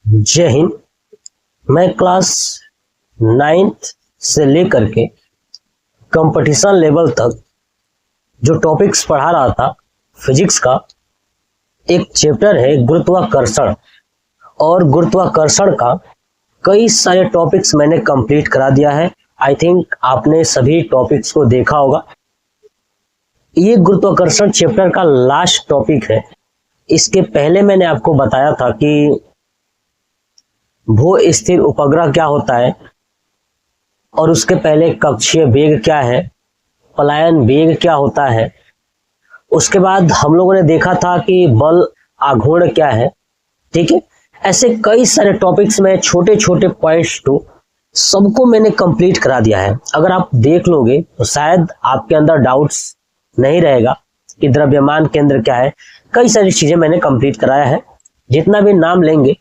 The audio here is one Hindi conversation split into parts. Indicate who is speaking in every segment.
Speaker 1: जय हिंद। मैं क्लास 9th से लेकर के कंपटीशन लेवल तक जो टॉपिक्स पढ़ा रहा था फिजिक्स का, एक चैप्टर है गुरुत्वाकर्षण, और गुरुत्वाकर्षण का कई सारे टॉपिक्स मैंने कंप्लीट करा दिया है। आई थिंक आपने सभी टॉपिक्स को देखा होगा। ये गुरुत्वाकर्षण चैप्टर का लास्ट टॉपिक है। इसके पहले मैंने आपको बताया था कि भू स्थिर उपग्रह क्या होता है, और उसके पहले कक्षीय वेग क्या है, पलायन वेग क्या होता है। उसके बाद हम लोगों ने देखा था कि बल आघूर्ण क्या है। ठीक है, ऐसे कई सारे टॉपिक्स में छोटे छोटे पॉइंट्स तो सबको मैंने कंप्लीट करा दिया है। अगर आप देख लोगे तो शायद आपके अंदर डाउट्स नहीं रहेगा कि द्रव्यमान केंद्र क्या है। कई सारी चीजें मैंने कंप्लीट कराया है। जितना भी नाम लेंगे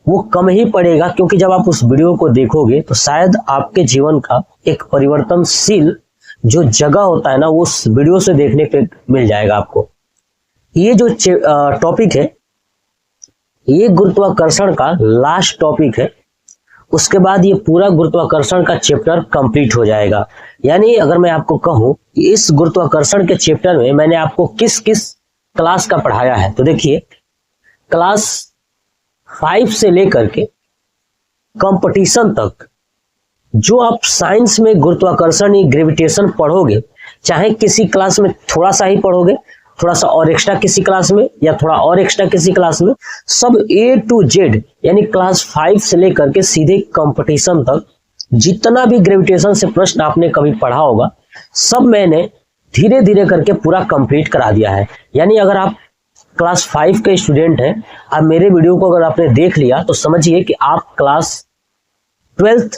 Speaker 1: वो कम ही पड़ेगा, क्योंकि जब आप उस वीडियो को देखोगे तो शायद आपके जीवन का एक परिवर्तनशील जो जगह होता है ना, वो उस वीडियो से देखने पे मिल जाएगा आपको। ये जो टॉपिक है ये गुरुत्वाकर्षण का लास्ट टॉपिक है। उसके बाद ये पूरा गुरुत्वाकर्षण का चैप्टर कंप्लीट हो जाएगा। यानी अगर मैं आपको कहूं कि इस गुरुत्वाकर्षण के चैप्टर में मैंने आपको किस किस क्लास का पढ़ाया है, तो देखिए क्लास 5 से लेकर के कंपटीशन तक जो आप साइंस में गुरुत्वाकर्षण या ग्रेविटेशन पढ़ोगे, चाहे किसी क्लास में थोड़ा सा ही पढ़ोगे, थोड़ा सा और एक्स्ट्रा किसी क्लास में, या थोड़ा और एक्स्ट्रा किसी क्लास में, सब A to Z यानी क्लास 5 से लेकर के सीधे कंपटीशन तक जितना भी ग्रेविटेशन से प्रश्न आपने कभी पढ़ा होगा, सब मैंने धीरे धीरे करके पूरा कंप्लीट करा दिया है। यानी अगर आप क्लास 5 के स्टूडेंट हैं, अब मेरे वीडियो को अगर आपने देख लिया तो समझिए कि आप क्लास 12th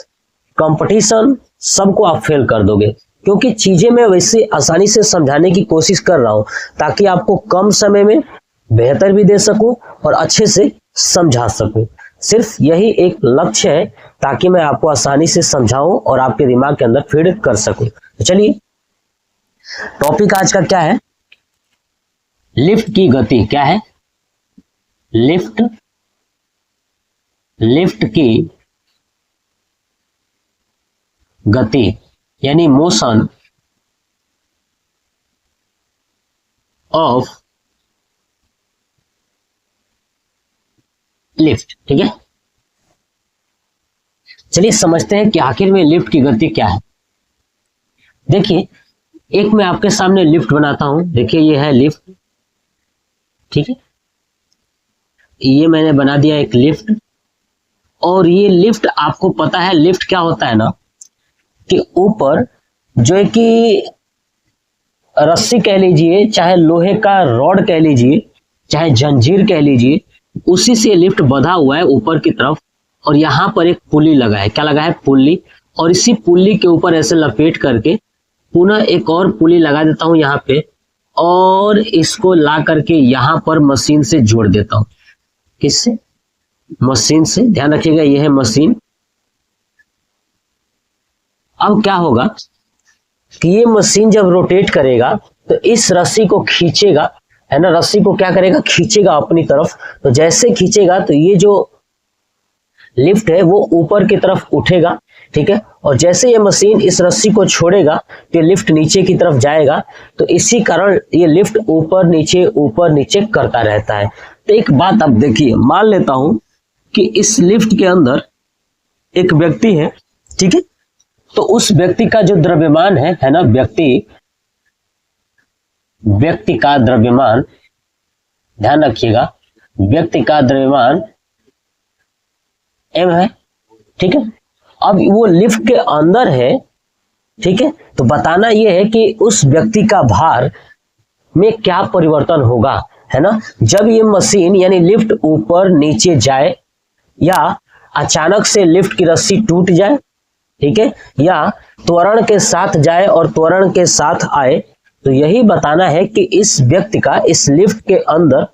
Speaker 1: कंपटीशन सबको आप फेल कर दोगे, क्योंकि चीजें मैं वैसे आसानी से समझाने की कोशिश कर रहा हूं ताकि आपको कम समय में बेहतर भी दे सकूं और अच्छे से समझा सकूं। सिर्फ यही एक लक्ष्य है, ताकि मैं आपको आसानी से समझाऊं और आपके दिमाग के अंदर फीड कर सकूं। तो चलिए, टॉपिक आज का क्या है? लिफ्ट की गति क्या है? लिफ्ट की गति यानी मोशन ऑफ लिफ्ट। ठीक है, चलिए समझते हैं कि आखिर में लिफ्ट की गति क्या है। देखिए, एक मैं आपके सामने लिफ्ट बनाता हूं। देखिए ये है लिफ्ट। ठीक है, ये मैंने बना दिया एक लिफ्ट। और ये लिफ्ट, आपको पता है लिफ्ट क्या होता है ना, कि ऊपर जो है कि रस्सी कह लीजिए, चाहे लोहे का रॉड कह लीजिए, चाहे जंजीर कह लीजिए, उसी से लिफ्ट बंधा हुआ है ऊपर की तरफ। और यहां पर एक पुल्ली लगा है। क्या लगा है? पुल्ली। और इसी पुल्ली के ऊपर ऐसे लपेट करके पुनः एक और पुल्ली लगा देता हूं यहाँ पे, और इसको ला करके यहां पर मशीन से जोड़ देता हूं। किससे? मशीन से। ध्यान रखिएगा, यह है मशीन। अब क्या होगा कि ये मशीन जब रोटेट करेगा तो इस रस्सी को खींचेगा, है ना, रस्सी को क्या करेगा? खींचेगा अपनी तरफ। तो जैसे खींचेगा तो ये जो लिफ्ट है वो ऊपर की तरफ उठेगा। ठीक है, और जैसे ये मशीन इस रस्सी को छोड़ेगा तो लिफ्ट नीचे की तरफ जाएगा। तो इसी कारण ये लिफ्ट ऊपर नीचे करता रहता है। तो एक बात अब देखिए, मान लेता हूं कि इस लिफ्ट के अंदर एक व्यक्ति है। ठीक है, तो उस व्यक्ति का जो द्रव्यमान है ना, व्यक्ति का द्रव्यमान, ध्यान रखिएगा, व्यक्ति का द्रव्यमान m है। ठीक है, अब वो लिफ्ट के अंदर है। ठीक है, तो बताना ये है कि उस व्यक्ति का भार में क्या परिवर्तन होगा, है ना, जब ये मशीन यानी लिफ्ट ऊपर नीचे जाए, या अचानक से लिफ्ट की रस्सी टूट जाए, ठीक है, या त्वरण के साथ जाए और त्वरण के साथ आए। तो यही बताना है कि इस व्यक्ति का इस लिफ्ट के अंदर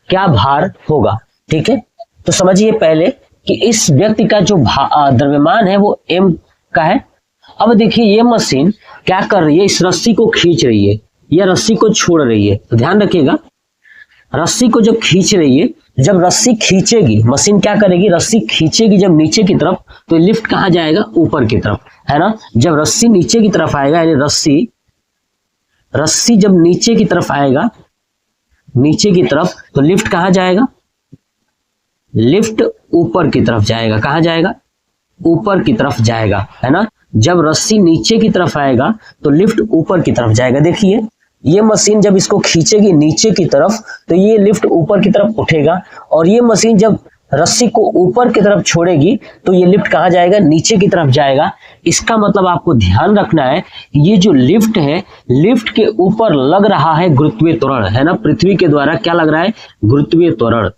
Speaker 1: क्या भार होगा। ठीक है, तो समझिए पहले कि इस व्यक्ति का जो द्रव्यमान है वो m का है। अब देखिए ये मशीन क्या कर रही है? इस रस्सी को खींच रही है या रस्सी को छोड़ रही है। तो ध्यान रखिएगा, रस्सी को जब खींच रही है जब रस्सी खींचेगी, मशीन क्या करेगी, रस्सी खींचेगी जब नीचे की तरफ, तो लिफ्ट कहाँ जाएगा, ऊपर की तरफ, है ना। जब रस्सी नीचे की तरफ आएगा, यानी रस्सी जब नीचे की तरफ आएगा, नीचे की तरफ, तो लिफ्ट कहाँ जाएगा, लिफ्ट ऊपर की तरफ जाएगा। कहाँ जाएगा, ऊपर की तरफ जाएगा, है ना। जब रस्सी नीचे की तरफ आएगा तो लिफ्ट ऊपर की तरफ जाएगा। देखिए ये मशीन जब इसको खींचेगी नीचे की तरफ तो ये लिफ्ट ऊपर की तरफ उठेगा, और ये मशीन जब रस्सी को ऊपर की तरफ छोड़ेगी तो ये लिफ्ट कहाँ जाएगा, नीचे की तरफ जाएगा। इसका मतलब आपको ध्यान रखना है, ये जो लिफ्ट है, लिफ्ट के ऊपर लग रहा है गुरुत्वीय त्वरण, है ना। पृथ्वी के द्वारा क्या लग रहा है, गुरुत्वीय त्वरण,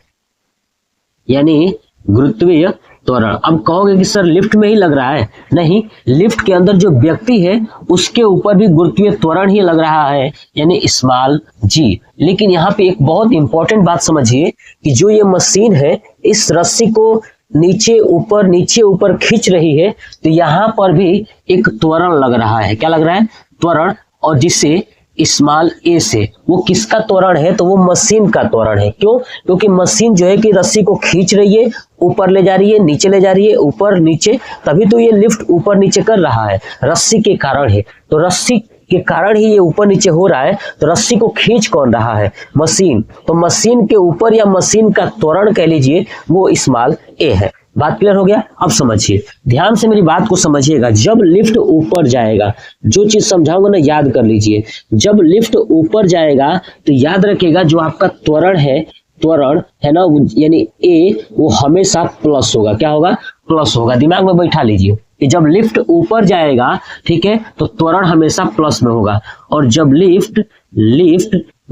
Speaker 1: यानी गुरुत्वीय त्वरण। अब कहोगे कि सर लिफ्ट में ही लग रहा है, नहीं, लिफ्ट के अंदर जो व्यक्ति है उसके ऊपर भी गुरुत्वीय त्वरण ही लग रहा है, यानी स्मॉल जी। लेकिन यहाँ पे एक बहुत इंपॉर्टेंट बात समझिए कि जो ये मशीन है इस रस्सी को नीचे ऊपर खींच रही है, तो यहाँ पर भी एक त्वरण लग रहा है। क्या लग रहा है, त्वरण, और जिसे स्मॉल ए से, वो किसका त्वरण है, तो वो मशीन का त्वरण है। क्यों, क्योंकि मशीन जो है कि रस्सी को खींच रही है, ऊपर ले जा रही है, नीचे ले जा रही है, ऊपर नीचे, तभी तो ये लिफ्ट ऊपर नीचे कर रहा है, रस्सी के कारण है। तो रस्सी के कारण ही ये ऊपर नीचे हो रहा है। तो रस्सी को खींच कौन रहा है, मशीन। तो मशीन के ऊपर या मशीन का त्वरण कह लीजिए वो स्मॉल ए है। बात क्लियर हो गया। अब समझिए, ध्यान से मेरी बात को समझिएगा। जब लिफ्ट ऊपर जाएगा, जो चीज समझाऊंगा ना याद कर लीजिए, जब लिफ्ट ऊपर जाएगा तो याद रखिएगा जो आपका त्वरण है ना, यानी ए, वो हमेशा प्लस होगा। क्या होगा, प्लस होगा। दिमाग में बैठा लीजिए कि जब लिफ्ट ऊपर जाएगा, ठीक है, तो त्वरण हमेशा प्लस में होगा, और जब लिफ्ट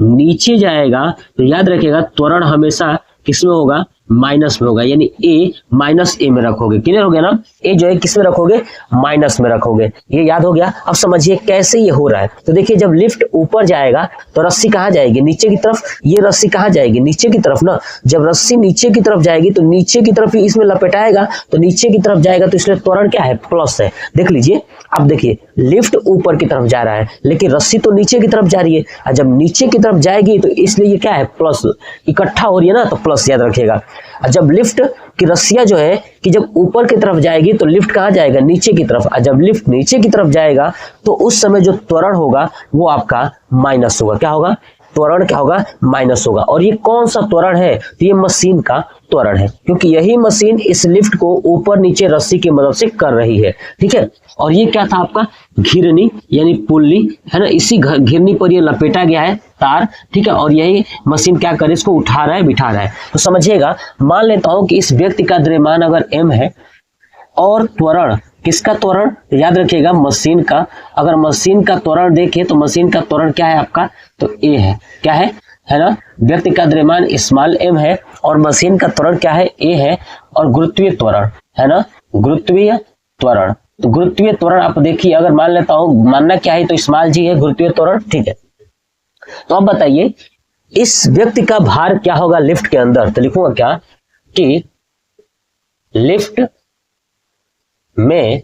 Speaker 1: नीचे जाएगा तो याद रखिएगा त्वरण हमेशा किस में होगा, माइनस में होगा, यानी ए माइनस ए में रखोगे। क्लियर हो गया ना, ए जो है किस में रखोगे, माइनस में रखोगे। ये याद हो गया। अब समझिए कैसे ये हो रहा है। तो देखिए जब लिफ्ट ऊपर जाएगा तो रस्सी कहाँ जाएगी, नीचे की तरफ। ये रस्सी कहाँ जाएगी, नीचे की तरफ ना। जब रस्सी नीचे की तरफ जाएगी तो नीचे की तरफ ही इसमें लपेटाएगा, तो नीचे की तरफ जाएगा, तो इसलिए त्वरण क्या है, प्लस है। देख लीजिए, अब देखिए लिफ्ट ऊपर की तरफ जा रहा है लेकिन रस्सी तो नीचे की तरफ जा रही है, और जब नीचे की तरफ जाएगी तो इसलिए ये क्या है, प्लस, इकट्ठा हो रही है ना, तो प्लस याद रखिएगा। जब लिफ्ट की रस्सियां जो है कि जब ऊपर की तरफ जाएगी तो लिफ्ट कहाँ जाएगा, नीचे की तरफ, और जब लिफ्ट नीचे की तरफ जाएगा तो उस समय जो त्वरण होगा वो आपका माइनस होगा। क्या होगा, त्वरण क्या होगा, माइनस होगा। और ये कौन सा त्वरण है, तो ये मशीन का त्वरण है, क्योंकि यही मशीन इस लिफ्ट को ऊपर नीचे रस्सी की मदद से कर रही है। ठीक है, और ये क्या था आपका, घिरनी यानी पुल्ली, है ना। इसी घिरनी पर ये लपेटा गया है तार, ठीक है, और यही मशीन क्या करे, इसको उठा रहा है, बिठा रहा है। तो समझिएगा, मान लेता हूं कि इस व्यक्ति का द्रव्यमान अगर m है और त्वरण, किसका त्वरण, याद रखिएगा मशीन का। अगर मशीन का त्वरण देखें तो मशीन का त्वरण क्या है आपका, तो a है। क्या है ना, व्यक्ति का द्रव्यमान स्मॉल m है और मशीन का त्वरण क्या है, a है, और गुरुत्वीय त्वरण है ना, गुरुत्वीय त्वरण। तो गुरुत्वीय त्वरण आप देखिए, अगर मान लेता हूं, मानना क्या है, तो स्मॉल जी है गुरुत्वीय त्वरण। ठीक है, तो अब बताइए इस व्यक्ति का भार क्या होगा लिफ्ट के अंदर। तो लिखूंगा क्या कि लिफ्ट में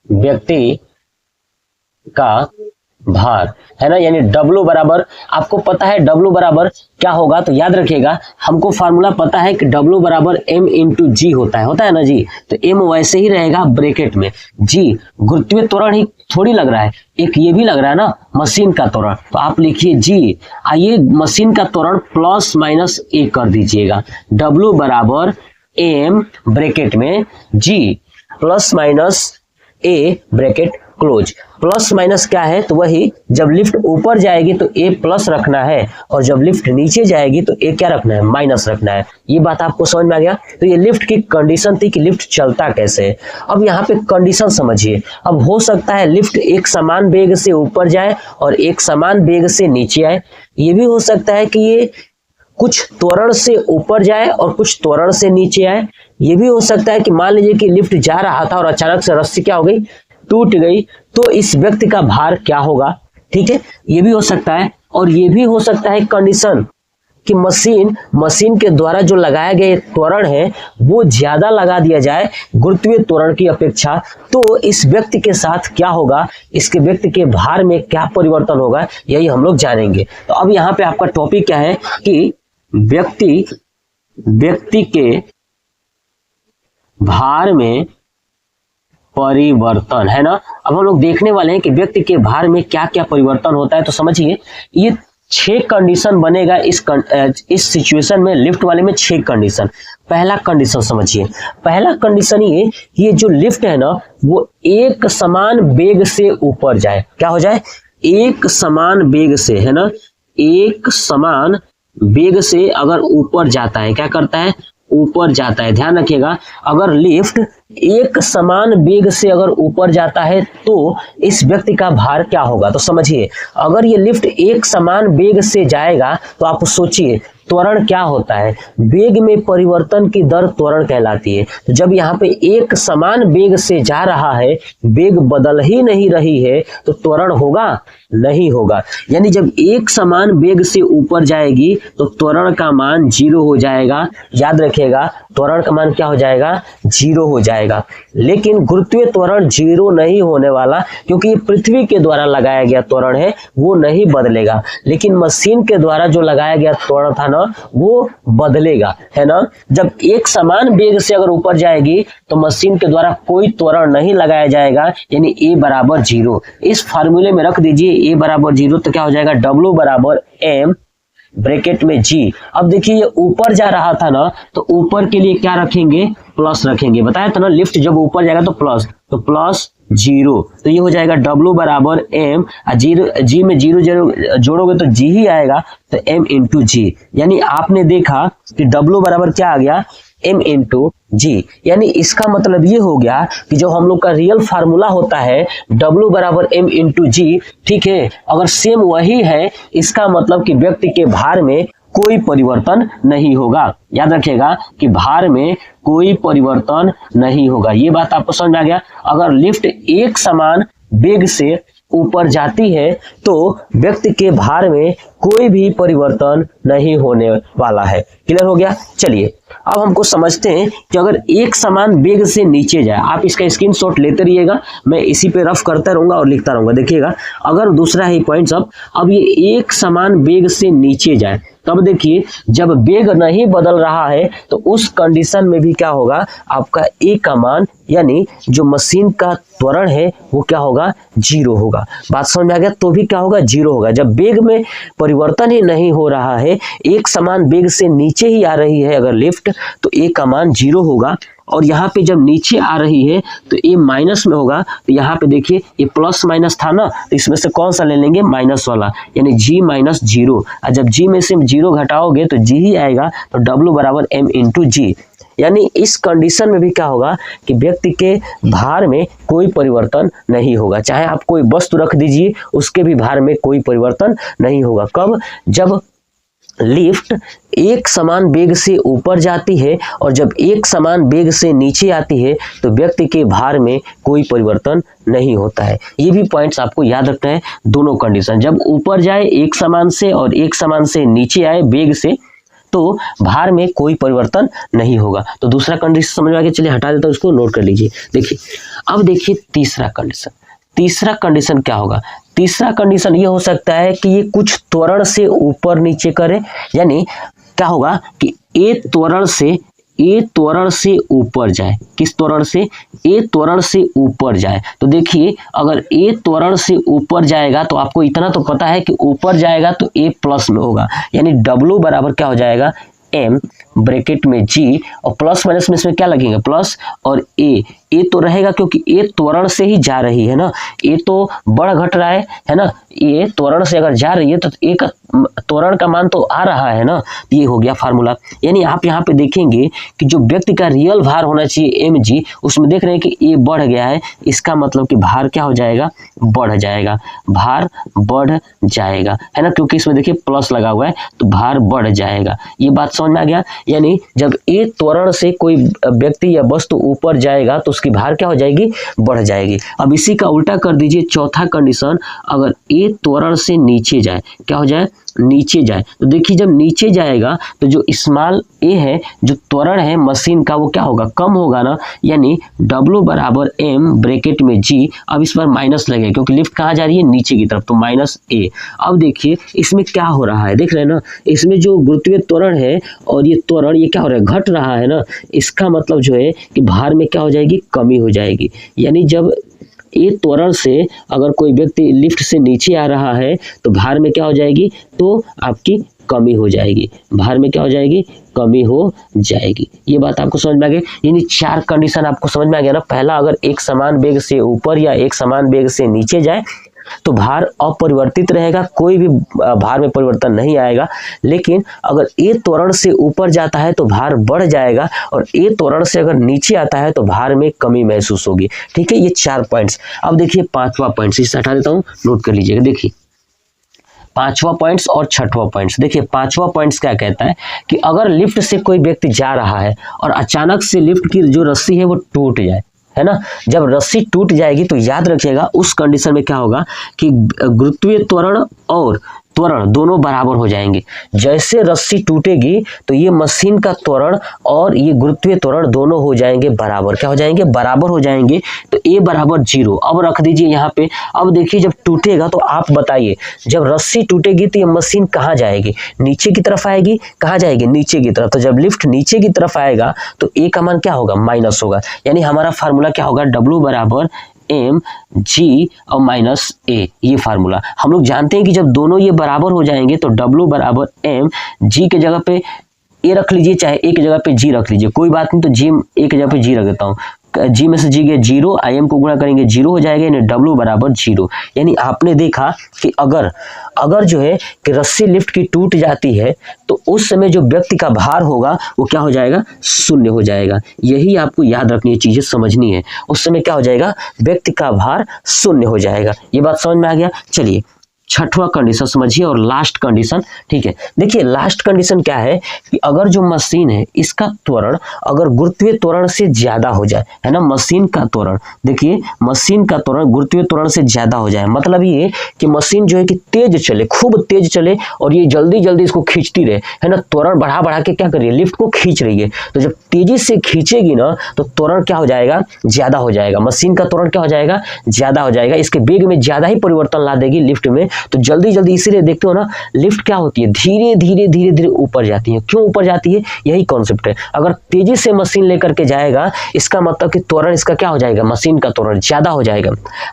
Speaker 1: व्यक्ति का भार, है ना, यानी W बराबर, आपको पता है W बराबर क्या होगा, तो याद रखिएगा हमको फार्मूला पता है कि W बराबर m इंटू जी होता है ना जी। तो m वैसे ही रहेगा ब्रैकेट में, जी गुरुत्वीय त्वरण ही थोड़ी लग रहा है, एक ये भी लग रहा है ना मशीन का त्वरण, तो आप लिखिए जी। आइए मशीन का त्वरण प्लस माइनस a कर दीजिएगा, W बराबर m ब्रैकेट में G plus minus a bracket close. Plus minus क्या है, तो वही जब लिफ्ट ऊपर जाएगी तो a प्लस रखना है, और जब लिफ्ट नीचे जाएगी तो a क्या रखना है, माइनस रखना है। ये बात आपको समझ में आ गया। तो ये लिफ्ट की कंडीशन थी कि लिफ्ट चलता कैसे है। अब यहाँ पे कंडीशन समझिए। अब हो सकता है लिफ्ट एक समान वेग से ऊपर जाए और एक समान वेग से नीचे आए। ये भी हो सकता है कि ये कुछ त्वरण से ऊपर जाए और कुछ त्वरण से नीचे आए। ये भी हो सकता है कि मान लीजिए कि लिफ्ट जा रहा था और अचानक से रस्सी क्या हो गई, टूट गई, तो इस व्यक्ति का भार क्या होगा। ठीक है, ये भी हो सकता है। और ये भी हो सकता है कंडीशन कि मशीन के द्वारा जो लगाया गया त्वरण है वो ज्यादा लगा दिया जाए गुरुत्वीय त्वरण की अपेक्षा, तो इस व्यक्ति के साथ क्या होगा, इसके व्यक्ति के भार में क्या परिवर्तन होगा, यही हम लोग जानेंगे। तो अब यहाँ पे आपका टॉपिक क्या है कि व्यक्ति के भार में परिवर्तन, है ना। अब हम लोग देखने वाले हैं कि व्यक्ति के भार में क्या क्या परिवर्तन होता है। तो समझिए ये 6 कंडीशन बनेगा इस सिचुएशन में, लिफ्ट वाले में 6 कंडीशन। पहला कंडीशन समझिए, पहला कंडीशन ये जो लिफ्ट है ना वो एक समान वेग से ऊपर जाए। क्या हो जाए, एक समान वेग से, है ना, एक समान वेग से अगर ऊपर जाता है, क्या करता है, ऊपर जाता है। ध्यान रखिएगा, अगर लिफ्ट एक समान वेग से अगर ऊपर जाता है तो इस व्यक्ति का भार क्या होगा। तो समझिए, अगर ये लिफ्ट एक समान वेग से जाएगा तो आप सोचिए त्वरण क्या होता है, वेग में परिवर्तन की दर त्वरण कहलाती है। तो जब यहाँ पे एक समान वेग से जा रहा है, वेग बदल ही नहीं रही है, तो त्वरण होगा, नहीं होगा। यानी जब एक समान वेग से ऊपर जाएगी तो त्वरण का मान 0 हो जाएगा। याद रखिएगा, त्वरण का मान क्या हो जाएगा, 0 हो जाएगा। लेकिन गुरुत्वीय त्वरण 0 नहीं होने वाला, क्योंकि ये पृथ्वी के द्वारा लगाया गया त्वरण है, वो नहीं बदलेगा। लेकिन मशीन के द्वारा जो लगाया गया त्वरण था ना वो बदलेगा, है ना। जब एक समान वेग से अगर ऊपर जाएगी तो मशीन के द्वारा कोई त्वरण नहीं लगाया जाएगा, यानी A बराबर 0। इस फार्मूले में रख दीजिए A बराबर 0, तो क्या हो जाएगा, W बराबर M ब्रैकेट में G। अब देखिए ये ऊपर जा रहा था ना, तो ऊपर के लिए क्या रखेंगे, प्लस रखेंगे। बताया था ना, लिफ्ट जब ऊपर जाएगा तो प्लस 0, तो ये हो जाएगा W बराबर M, G में 0 जोड़ोगे तो G ही आएगा, तो M इंटू G। यानी आपने देखा कि W बराबर क्या आ गया, M इंटू G। यानी इसका मतलब ये हो गया कि जो हम लोग का रियल फार्मूला होता है W बराबर M इंटू G, ठीक है, अगर सेम वही है, इसका मतलब कि व्यक्ति के भार में कोई परिवर्तन नहीं होगा। याद रखिएगा कि भार में कोई परिवर्तन नहीं होगा। ये बात आपको समझ में आ गया। अगर लिफ्ट एक समान वेग से ऊपर जाती है तो व्यक्ति के भार में कोई भी परिवर्तन नहीं होने वाला है। क्लियर हो गया। चलिए अब हमको समझते हैं कि अगर एक समान वेग से नीचे जाए, आप इसका स्क्रीनशॉट लेते रहिएगा, मैं इसी पे रफ करता रहूंगा और लिखता रहूंगा। देखिएगा, अगर दूसरा ही पॉइंट अब ये एक समान वेग से नीचे जाए, तब देखिए जब वेग नहीं बदल रहा है तो उस कंडीशन में भी क्या होगा, आपका ए का मान यानी जो मशीन का त्वरण है वो क्या होगा, 0 होगा। बात समझ में आ गया। तो भी क्या होगा, 0 होगा। जब वेग में परिवर्तन ही नहीं हो रहा है, एक समान वेग से नीचे ही आ रही है अगर लिफ्ट, तो ए का मान 0 होगा। और यहाँ पे जब नीचे आ रही है तो ए माइनस में होगा। तो यहाँ पे देखिए ये प्लस माइनस था ना, तो इसमें से कौन सा ले लेंगे, माइनस वाला, यानी जी माइनस 0। और जब जी में से 0 घटाओगे तो जी ही आएगा। तो डब्ल्यू बराबर एम इंटू जी। यानी इस कंडीशन में भी क्या होगा कि व्यक्ति के भार में कोई परिवर्तन नहीं होगा। चाहे आप कोई वस्तु रख दीजिए, उसके भी भार में कोई परिवर्तन नहीं होगा। कब, जब लिफ्ट एक समान वेग से ऊपर जाती है और जब एक समान वेग से नीचे आती है तो व्यक्ति के भार में कोई परिवर्तन नहीं होता है। ये भी पॉइंट्स आपको याद रखना है। दोनों कंडीशन, जब ऊपर जाए एक समान से और एक समान से नीचे आए वेग से, तो भार में कोई परिवर्तन नहीं होगा। तो दूसरा कंडीशन समझ में आ गया। चलिए हटा देता हूं, उसको नोट कर लीजिए। देखिए अब देखिए तीसरा कंडीशन। तीसरा कंडीशन क्या होगा, तीसरा कंडीशन ये हो सकता है कि ये कुछ त्वरण से ऊपर नीचे करे। यानी क्या होगा कि ए त्वरण से ऊपर जाए। किस त्वरण से, ए त्वरण से ऊपर जाए। तो देखिए अगर ए त्वरण से ऊपर जाएगा तो आपको इतना तो पता है कि ऊपर जाएगा तो ए प्लस में होगा, यानी डब्ल्यू बराबर क्या हो जाएगा, एम ब्रैकेट में जी, और प्लस माइनस में इसमें क्या लगेगा, प्लस, और ए तो रहेगा क्योंकि ए त्वरण से ही जा रही है ना, ए तो बढ़ घट रहा है ना, ए त्वरण से अगर जा रही है तो ए का त्वरण का मान तो आ रहा है ना। तो ये हो गया फार्मूला। यानी आप यहाँ पे देखेंगे कि जो व्यक्ति का रियल भार होना चाहिए एम जी, उसमें देख रहे हैं कि ए बढ़ गया है, इसका मतलब कि भार क्या हो जाएगा, बढ़ जाएगा, भार बढ़ जाएगा, है ना, क्योंकि इसमें देखिए प्लस लगा हुआ है तो भार बढ़ जाएगा। ये बात समझ में आ गया। यानी जब ए त्वरण से कोई व्यक्ति या वस्तु ऊपर जाएगा तो उसकी भार क्या हो जाएगी, बढ़ जाएगी। अब इसी का उल्टा कर दीजिए, चौथा कंडीशन, अगर ए
Speaker 2: ए त्वरण से नीचे जाए, क्या हो जाए, नीचे जाए। तो देखिए जब नीचे जाएगा तो जो स्मॉल ए है, जो त्वरण है मशीन का, वो क्या होगा, कम होगा ना, यानी W बराबर m ब्रैकेट में g। अब इस पर माइनस लगेगा क्योंकि लिफ्ट कहाँ जा रही है, नीचे की तरफ, तो माइनस a। अब देखिए इसमें क्या हो रहा है, देख रहे हैं ना, इसमें जो गुरुत्वीय त्वरण है और ये त्वरण ये क्या हो रहा है, घट रहा है ना। इसका मतलब जो है कि भार में क्या हो जाएगी, कमी हो जाएगी। यानी जब ए त्वरण से अगर कोई व्यक्ति लिफ्ट से नीचे आ रहा है तो भार में क्या हो जाएगी, तो आपकी कमी हो जाएगी, भार में क्या हो जाएगी, कमी हो जाएगी। ये बात आपको समझ में आ गई। यानी 4 कंडीशन आपको समझ में आ गया ना। पहला, अगर एक समान वेग से ऊपर या एक समान वेग से नीचे जाए तो भार अपरिवर्तित रहेगा, कोई भी भार में परिवर्तन नहीं आएगा। लेकिन अगर ए त्वरण से ऊपर जाता है तो भार बढ़ जाएगा, और ए त्वरण से अगर नीचे आता है तो भार में कमी महसूस होगी। ठीक है, ये 4 पॉइंट्स। अब देखिए 5वां पॉइंट, इसे हटा देता हूँ, नोट कर लीजिएगा। देखिए 5वां पॉइंट्स और 6वां पॉइंट्स। देखिए 5वां पॉइंट्स क्या कहता है कि अगर लिफ्ट से कोई व्यक्ति जा रहा है और अचानक से लिफ्ट की जो रस्सी है वो टूट जाए, है ना, जब रस्सी टूट जाएगी तो याद रखिएगा उस कंडीशन में क्या होगा कि गुरुत्वीय त्वरण और त्वरण दोनों बराबर हो जाएंगे। जैसे रस्सी टूटेगी तो ये मशीन का त्वरण और ये गुरुत्वीय त्वरण दोनों हो जाएंगे बराबर, क्या हो जाएंगे, बराबर हो जाएंगे। तो ए बराबर 0 अब रख दीजिए यहाँ पे। अब देखिए जब टूटेगा तो आप बताइए, जब रस्सी टूटेगी तो ये मशीन कहाँ जाएगी, नीचे की तरफ आएगी, कहाँ जाएगी, नीचे की तरफ। तो जब लिफ्ट नीचे की तरफ आएगा तो ए का मान क्या होगा, माइनस होगा। यानी हमारा फार्मूला क्या होगा, W बराबर m g और माइनस a, ये फार्मूला। हम लोग जानते हैं कि जब दोनों ये बराबर हो जाएंगे तो W बराबर m g के जगह पे a रख लीजिए, चाहे a की जगह पे g रख लीजिए, कोई बात नहीं। तो g a की जगह पे g रख देता हूँ, g में से g गया 0, im को गुणा करेंगे 0 हो जाएगा, यानी W बराबर 0। यानी आपने देखा कि अगर जो है कि रस्सी लिफ्ट की टूट जाती है तो उस समय जो व्यक्ति का भार होगा वो क्या हो जाएगा, 0 हो जाएगा। यही आपको याद रखनी है, चीजें समझनी है। उस समय क्या हो जाएगा, व्यक्ति का भार 0 हो जाएगा। ये बात समझ में आ गया। चलिए 6वां कंडीशन समझिए और लास्ट कंडीशन। ठीक है, देखिए लास्ट कंडीशन क्या है कि अगर जो मशीन है इसका त्वरण अगर गुरुत्वीय त्वरण से ज्यादा हो जाए, है ना, मशीन का त्वरण, देखिए मशीन का त्वरण गुरुत्वीय त्वरण से ज्यादा हो जाए, मतलब ये कि मशीन जो है कि तेज चले, खूब तेज चले और ये जल्दी जल्दी इसको खींचती रहे, है ना, त्वरण बढ़ा बढ़ा के क्या कर रही है, लिफ्ट को खींच रही है। तो जब तेजी से खींचेगी ना तो त्वरण क्या हो जाएगा, ज्यादा हो जाएगा, मशीन का त्वरण क्या हो जाएगा, ज्यादा हो जाएगा। इसके वेग में ज्यादा ही परिवर्तन ला देगी लिफ्ट में। तो जल्दी जल्दी, इसीलिए देखते हो ना लिफ्ट क्या होती है, धीरे धीरे धीरे धीरे ऊपर जाती है। क्यों ऊपर जाती है, यही कॉन्सेप्ट है। अगर तेजी से मशीन लेकर के जाएगा इसका मतलब कि त्वरण इसका क्या हो जाएगा, मशीन का त्वरण ज्यादा हो जाएगा।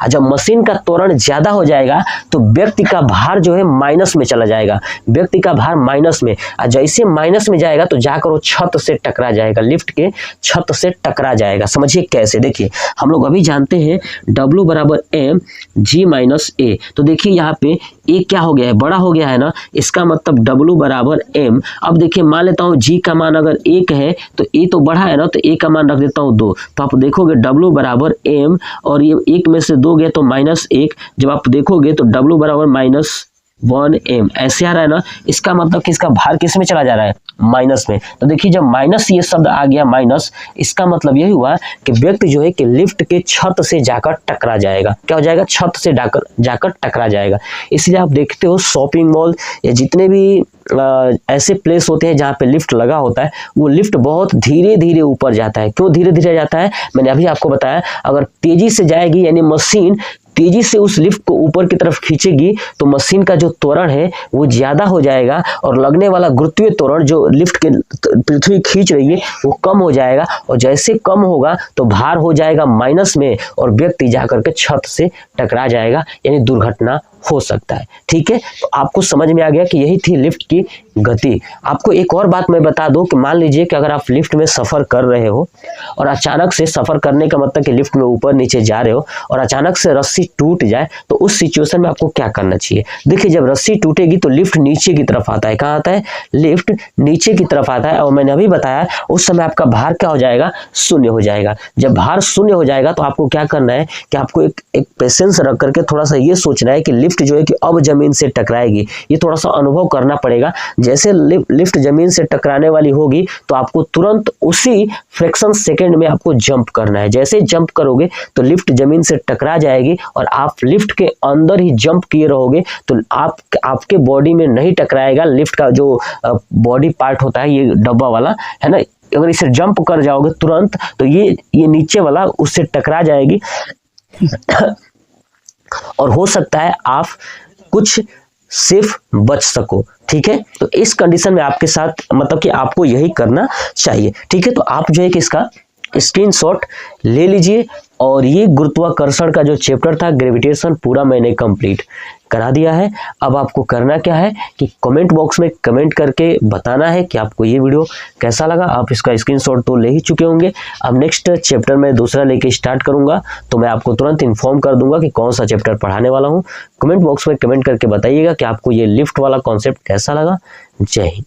Speaker 2: जब मशीन का त्वरण ज्यादा हो जाएगा तो व्यक्ति का भार जो है माइनस में चला जाएगा, व्यक्ति का भार माइनस में। जैसे माइनस में जाएगा तो जाकर वो छत से टकरा जाएगा, लिफ्ट के छत से टकरा जाएगा। समझिए कैसे, देखिए हम लोग अभी जानते हैं W बराबर m g माइनस a। तो देखिए यहाँ पे ए क्या हो गया है, बड़ा हो गया है ना, इसका मतलब W बराबर m। अब देखिए मान लेता हूँ g का मान अगर 1 है तो a तो बढ़ा है ना, तो a का मान रख देता हूँ 2। तो आप देखोगे W बराबर m और ये 1 में से 2 गया तो -1। जब आप देखोगे तो W बराबर -1m ऐसे आ रहा है ना। इसका मतलब कि इसका भार किस में चला जा रहा है, माइनस में। तो देखिए जब माइनस ये शब्द आ गया माइनस, इसका मतलब यही हुआ कि व्यक्ति जो है कि लिफ्ट के छत से जाकर टकरा जाएगा। क्या हो जाएगा, छत से जाकर टकरा जाएगा। इसलिए आप देखते हो शॉपिंग मॉल या जितने भी ऐसे प्लेस होते हैं जहाँ पे लिफ्ट लगा होता है, वो लिफ्ट बहुत धीरे धीरे ऊपर जाता है। क्यों धीरे धीरे जाता है, मैंने अभी आपको बताया। अगर तेजी से जाएगी यानी मशीन तेजी से उस लिफ्ट को ऊपर की तरफ खींचेगी तो मशीन का जो त्वरण है वो ज्यादा हो जाएगा और लगने वाला गुरुत्वीय त्वरण जो लिफ्ट के पृथ्वी खींच रही है वो कम हो जाएगा। और जैसे कम होगा तो भार हो जाएगा माइनस में और व्यक्ति जाकर के छत से टकरा जाएगा, यानी दुर्घटना हो सकता है। ठीक है, तो आपको समझ में आ गया कि यही थी लिफ्ट की गति। आपको एक और बात मैं बता दूं कि मान लीजिए कि अगर आप लिफ्ट में सफर कर रहे हो और अचानक से, सफर करने का मतलब कि लिफ्ट में ऊपर नीचे जा रहे हो और अचानक से रस्सी टूट जाए तो उस सिचुएशन में आपको क्या करना चाहिए। देखिए जब रस्सी टूटेगी तो लिफ्ट नीचे की तरफ आता है। कहाँ आता है, लिफ्ट नीचे की तरफ आता है। और मैंने अभी बताया उस समय आपका भार क्या हो जाएगा, 0 हो जाएगा। जब भार 0 हो जाएगा तो आपको क्या करना है कि आपको एक पेशेंस रख करके थोड़ा सा ये सोचना है कि लिफ्ट जो है कि अब जमीन से टकराएगी। ये थोड़ा सा अनुभव करना पड़ेगा। जैसे लिफ्ट जमीन से टकराने वाली होगी तो आपको तुरंत उसी फ्रैक्शन सेकंड में आपको जंप करना है। जैसे जंप करोगे तो लिफ्ट जमीन से टकरा जाएगी और आप लिफ्ट के अंदर ही जंप किए रहोगे तो आपके बॉडी में नहीं टकराएगा। लिफ्ट का जो बॉडी पार्ट होता है, ये डब्बा वाला है ना, अगर इसे जंप कर जाओगे तुरंत तो ये नीचे वाला उससे टकरा जाएगी और हो सकता है आप कुछ सेफ बच सको। ठीक है, तो इस कंडीशन में आपके साथ मतलब कि आपको यही करना चाहिए। ठीक है, तो आप जो है कि इसका स्क्रीनशॉट ले लीजिए और ये गुरुत्वाकर्षण का जो चैप्टर था ग्रेविटेशन पूरा मैंने कंप्लीट करा दिया है। अब आपको करना क्या है कि कमेंट बॉक्स में कमेंट करके बताना है कि आपको ये वीडियो कैसा लगा। आप इसका स्क्रीनशॉट तो ले ही चुके होंगे। अब नेक्स्ट चैप्टर में दूसरा लेके स्टार्ट करूंगा तो मैं आपको तुरंत इन्फॉर्म कर दूंगा कि कौन सा चैप्टर पढ़ाने वाला हूँ। कमेंट बॉक्स में कमेंट करके बताइएगा कि आपको ये लिफ्ट वाला कॉन्सेप्ट कैसा लगा। जय हिंद।